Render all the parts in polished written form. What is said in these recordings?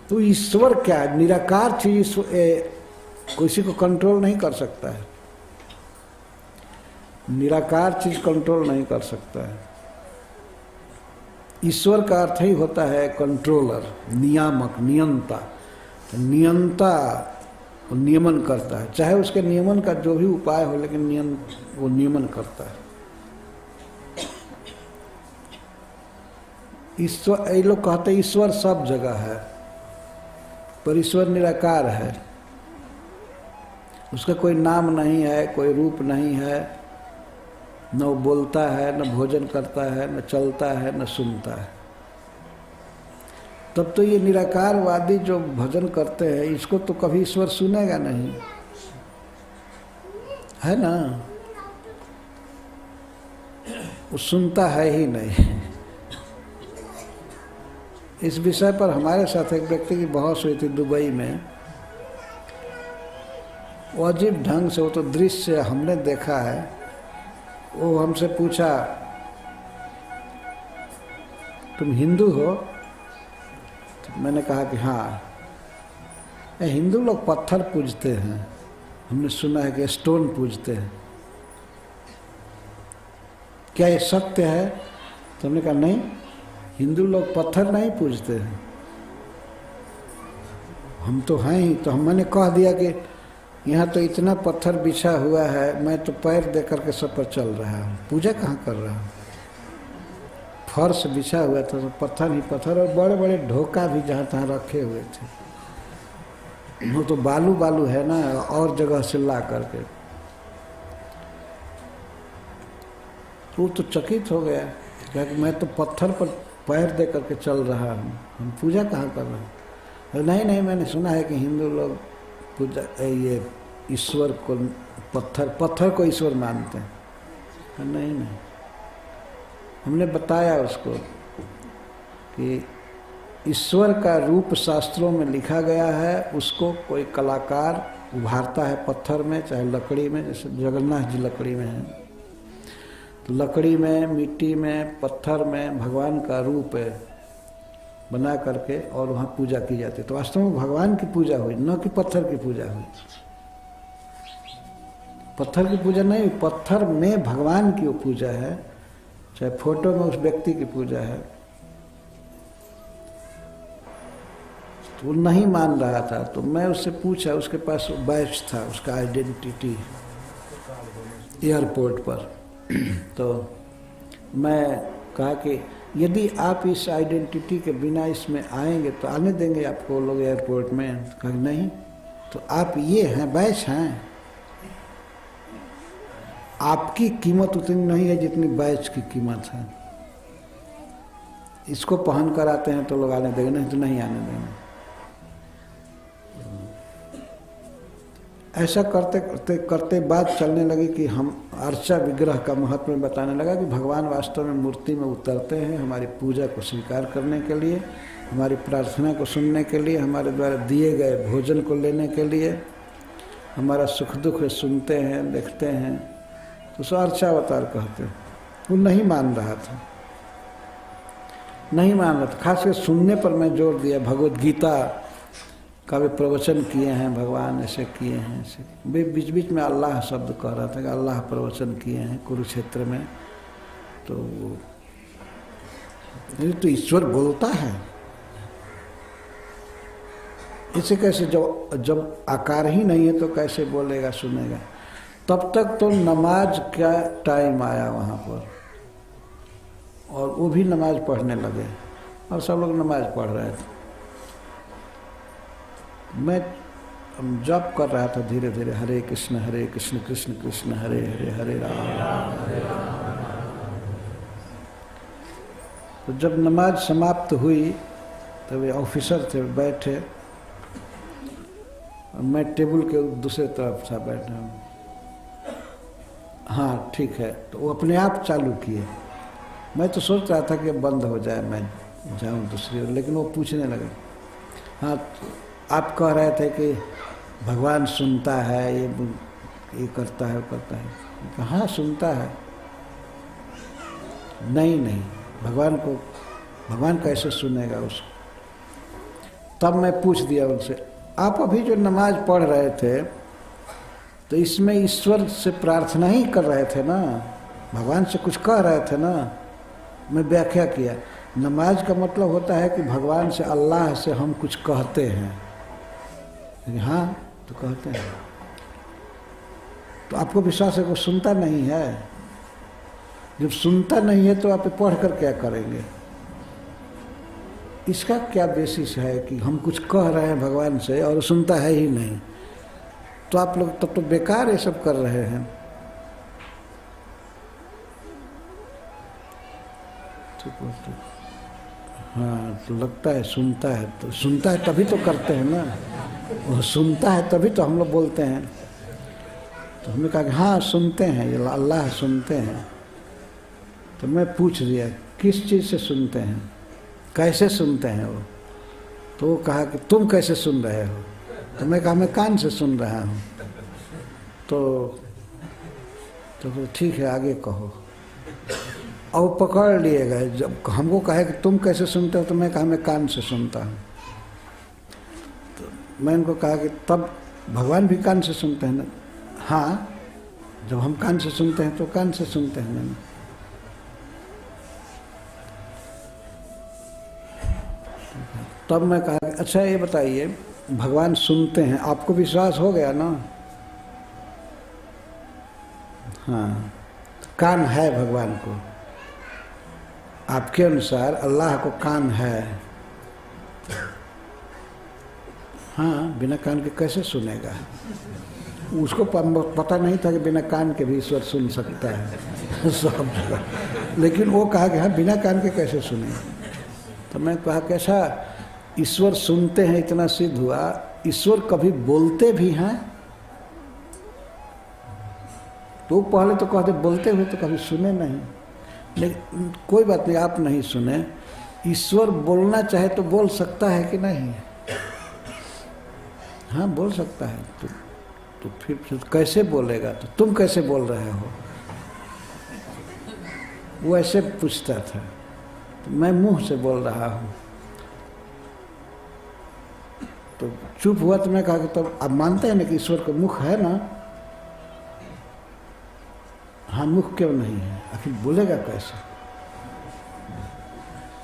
तो ईश्वर क्या है? निराकार चीज किसी को कंट्रोल नहीं कर सकता है। निराकार चीज कंट्रोल नहीं कर सकता है। ईश्वर का अर्थ ही होता है कंट्रोलर, नियामक, नियंता। नियंता नियमन करता है, चाहे उसके नियमन का जो भी उपाय हो, लेकिन वो नियमन करता है। ईश्वर, ये लोग कहते हैं ईश्वर सब जगह है, पर ईश्वर निराकार है। उसका कोई नाम नहीं है, कोई रूप नहीं है, न वो बोलता है, न भोजन करता है, न चलता है, न सुनता है। तब तो ये निराकारवादी जो भजन करते हैं, इसको तो कभी ईश्वर सुनेगा नहीं, है ना? वो सुनता है ही नहीं। इस विषय पर हमारे साथ एक व्यक्ति की बहस हुई थी दुबई में। वो अजीब ढंग से, वो तो दृश्य हमने देखा है। वो हमसे पूछा, तुम हिंदू हो? तो मैंने कहा कि हाँ। हिंदू लोग पत्थर पूजते हैं, हमने सुना है कि स्टोन पूजते हैं, क्या ये सत्य है? तो हमने कहा नहीं, हिंदू लोग पत्थर नहीं पूजते हैं, हम तो हैं ही। तो मैंने कह दिया कि यहाँ तो इतना पत्थर बिछा हुआ है, मैं तो पैर दे करके सब पर चल रहा हूँ, पूजा कहाँ कर रहा हूँ? फर्श बिछा हुआ था तो पत्थर ही पत्थर, और बड़े बड़े ढोका भी जहाँ तहाँ रखे हुए थे। वो तो बालू बालू है ना, और जगह से ला करके। वो तो चकित हो गया, क्योंकि मैं तो पत्थर पर पैर दे करके चल रहा हूँ, हम पूजा कहाँ कर रहे हैं? नहीं नहीं, मैंने सुना है कि हिंदू लोग पूजा, ये ईश्वर को पत्थर को ईश्वर मानते हैं। नहीं नहीं, हमने बताया उसको कि ईश्वर का रूप शास्त्रों में लिखा गया है, उसको कोई कलाकार उभारता है पत्थर में, चाहे लकड़ी में, जैसे जगन्नाथ जी लकड़ी में है, तो लकड़ी में, मिट्टी में, पत्थर में भगवान का रूप है बना करके, और वहाँ पूजा की जाती है। तो वास्तव में भगवान की पूजा हुई, न कि पत्थर की पूजा हुई। पत्थर की पूजा नहीं, पत्थर में भगवान की वो पूजा है, चाहे फोटो में उस व्यक्ति की पूजा है। तो वो नहीं मान रहा था, तो मैं उससे पूछा, उसके पास बैच था, उसका आइडेंटिटी एयरपोर्ट पर। तो मैं कहा कि यदि आप इस आइडेंटिटी के बिना इसमें आएंगे तो आने देंगे आपको लोग एयरपोर्ट में? कहा नहीं, तो आप ये हैं, बैच हैं, आपकी कीमत उतनी नहीं है जितनी बैच की कीमत है। इसको पहन कर आते हैं तो लोग आने देंगे, नहीं तो नहीं आने देंगे। ऐसा करते करते करते बात चलने लगी कि हम अर्चा विग्रह का महत्व में बताने लगा कि भगवान वास्तव में मूर्ति में उतरते हैं हमारी पूजा को स्वीकार करने के लिए, हमारी प्रार्थना को सुनने के लिए, हमारे द्वारा दिए गए भोजन को लेने के लिए, हमारा सुख दुख सुनते हैं, देखते हैं। तो उसे अर्चावतार कहते हैं। वो नहीं मान रहा था, नहीं मान रहा था। खासकर सुनने पर मैं जोर दिया। भगवद गीता का भी प्रवचन किए हैं भगवान, ऐसे किए हैं, ऐसे। बीच बीच में अल्लाह शब्द कह रहा था कि अल्लाह प्रवचन किए हैं कुरुक्षेत्र में। तो ये तो ईश्वर बोलता है, इसे कैसे, जब आकार ही नहीं है तो कैसे बोलेगा, सुनेगा? तब तक तो नमाज का टाइम आया वहाँ पर, और वो भी नमाज पढ़ने लगे, और सब लोग नमाज पढ़ रहे थे। मैं जप कर रहा था धीरे धीरे, हरे कृष्ण कृष्ण कृष्ण हरे हरे, हरे राम। तो जब नमाज समाप्त हुई तब वे ऑफिसर थे बैठे, मैं टेबल के दूसरे तरफ था बैठा। हाँ ठीक है, तो वो अपने आप चालू किए। मैं तो सोच रहा था कि बंद हो जाए, मैं जाऊँ दूसरी ओर, लेकिन वो पूछने लगे, हाँ आप कह रहे थे कि भगवान सुनता है, ये करता है, वो करता है। हाँ सुनता है, नहीं नहीं, भगवान कैसे सुनेगा उसको। तब मैं पूछ दिया उनसे, आप अभी जो नमाज पढ़ रहे थे तो इसमें ईश्वर से प्रार्थना ही कर रहे थे ना, भगवान से कुछ कह रहे थे ना। मैं व्याख्या किया, नमाज का मतलब होता है कि भगवान से, अल्लाह से हम कुछ कहते हैं। हाँ तो कहते हैं, तो आपको विश्वास है वो सुनता नहीं है? जब सुनता नहीं है तो आप पढ़ कर क्या करेंगे? इसका क्या बेसिस है कि हम कुछ कह रहे हैं भगवान से और सुनता है ही नहीं? तो आप लोग तब तो बेकार ये सब कर रहे हैं। तो हाँ, तो लगता है सुनता है, तो सुनता है तभी तो करते हैं ना, वो सुनता है तभी तो हम लोग बोलते हैं। तो हमने कहा कि हाँ सुनते हैं, ये अल्लाह सुनते हैं। तो मैं पूछ दिया किस चीज़ से सुनते हैं, कैसे सुनते हैं वो? तो वो कहा कि तुम कैसे सुन रहे हो? तो मैं कहा मैं कान से सुन रहा हूँ। तो ठीक है आगे कहो। और पकड़ लिए गए, जब हमको कहे कि तुम कैसे सुनते हो तो मैं कहा मैं कान से सुनता हूँ। तो मैं उनको कहा कि तब भगवान भी कान से सुनते हैं ना? हाँ, जब हम कान से सुनते हैं तो कान से सुनते हैं। मैंने तब मैं कहा अच्छा ये बताइए, भगवान सुनते हैं, आपको विश्वास हो गया ना? हाँ, कान है भगवान को, आपके अनुसार अल्लाह को कान है। हाँ, बिना कान के कैसे सुनेगा? उसको पता नहीं था कि बिना कान के भी ईश्वर सुन सकता है सब जगह। लेकिन वो कहा कि हाँ बिना कान के कैसे सुनेगा? तो मैं कहा कि अच्छा ईश्वर सुनते हैं, इतना सिद्ध हुआ, ईश्वर कभी बोलते भी हैं? तो पहले तो कहते बोलते हुए तो कभी सुने नहीं। लेकिन कोई बात नहीं, आप नहीं सुने, ईश्वर बोलना चाहे तो बोल सकता है कि नहीं? हाँ बोल सकता है। तो फिर कैसे बोलेगा? तो तुम कैसे बोल रहे हो? वो ऐसे पूछता था। तो मैं मुंह से बोल रहा हूँ। तो चुप हुआ। तो मैं कहा कि तब आप मानते हैं ना कि ईश्वर का मुख है ना? हाँ, मुख क्यों नहीं है? आखिर बोलेगा कैसे?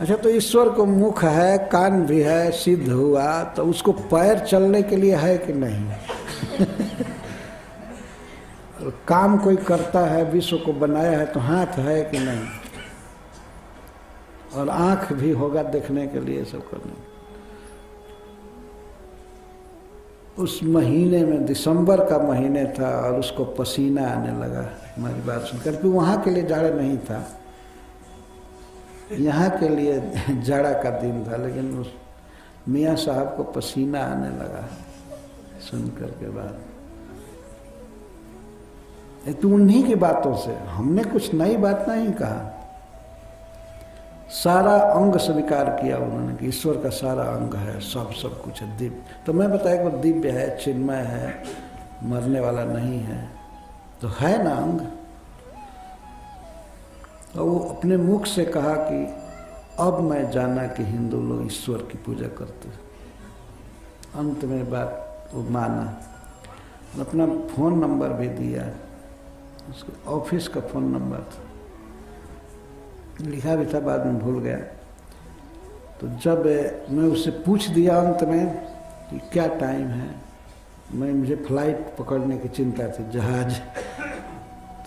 अच्छा, तो ईश्वर को मुख है, कान भी है, सिद्ध हुआ, तो उसको पैर चलने के लिए है कि नहीं? काम कोई करता है, विश्व को बनाया है, तो हाथ है कि नहीं? और आंख भी होगा देखने के लिए, सब करने। उस महीने में, दिसंबर का महीने था, और उसको पसीना आने लगा हमारी बात सुनकर। कि वहाँ के लिए जाड़ा नहीं था, यहाँ के लिए जाड़ा का दिन था, लेकिन उस मियाँ साहब को पसीना आने लगा सुनकर के बाद। तो उन्हीं की बातों से, हमने कुछ नई बात नहीं कहा, सारा अंग स्वीकार किया उन्होंने कि ईश्वर का सारा अंग है, सब कुछ है, दिव्य। तो मैं बताया कि दिव्य है, चिन्मय है, मरने वाला नहीं है, तो है ना अंग। और वो अपने मुख से कहा कि अब मैं जाना कि हिंदू लोग ईश्वर की पूजा करते हैं। अंत में बात वो माना, अपना फ़ोन नंबर भी दिया, उसके ऑफिस का फ़ोन नंबर था, लिखा भी था, बाद में भूल गया। तो जब मैं उससे पूछ दिया अंत में कि क्या टाइम है, मुझे फ्लाइट पकड़ने की चिंता थी, जहाज।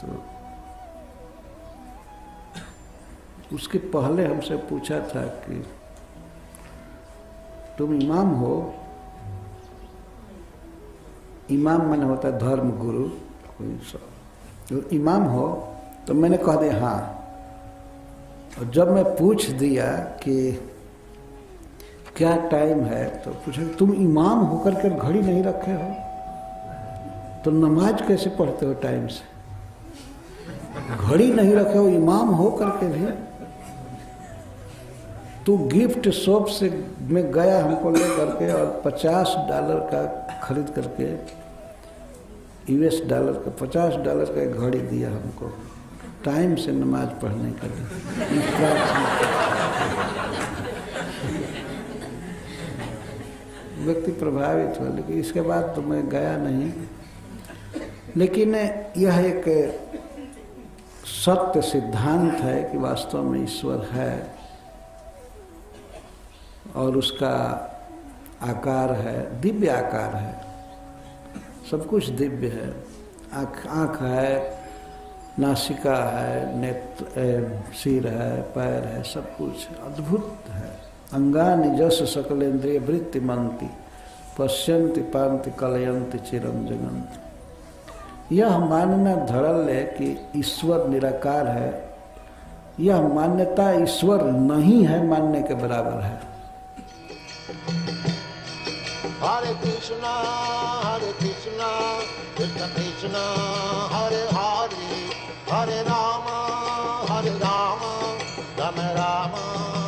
तो उसके पहले हमसे पूछा था कि तुम इमाम हो? इमाम माने होता है धर्म गुरु, कोई सब। तो इमाम हो? तो मैंने कह दिया हाँ। और जब मैं पूछ दिया कि क्या टाइम है, तो पूछा तुम इमाम होकर के घड़ी नहीं रखे हो, तो नमाज कैसे पढ़ते हो टाइम से? घड़ी नहीं रखे हो, इमाम हो करके भी। तो गिफ्ट शॉप से में गया हमको ले करके, और $50 का खरीद करके, US डॉलर का $50 का एक घड़ी दिया हमको। टाइम से नमाज पढ़ने के लिए प्रार्थना। व्यक्ति प्रभावित हुआ, लेकिन इसके बाद तो मैं गया नहीं। लेकिन यह एक सत्य सिद्धांत है कि वास्तव में ईश्वर है और उसका आकार है, दिव्य आकार है, सब कुछ दिव्य है। आँख है, नासिका है, नेत्र, सिर है, पैर है, सब कुछ अद्भुत है। अंगानि जस सकलेन्द्रिय वृत्ति मंति पश्यन्ति पान्ति कलयन्ति चिरं जगन्ति। यह मानना धड़ल्य है कि ईश्वर निराकार है, यह मान्यता ईश्वर नहीं है मानने के बराबर है। हरे कृष्णा कृष्ण कृष्ण हरे हरे, हरे राम राम राम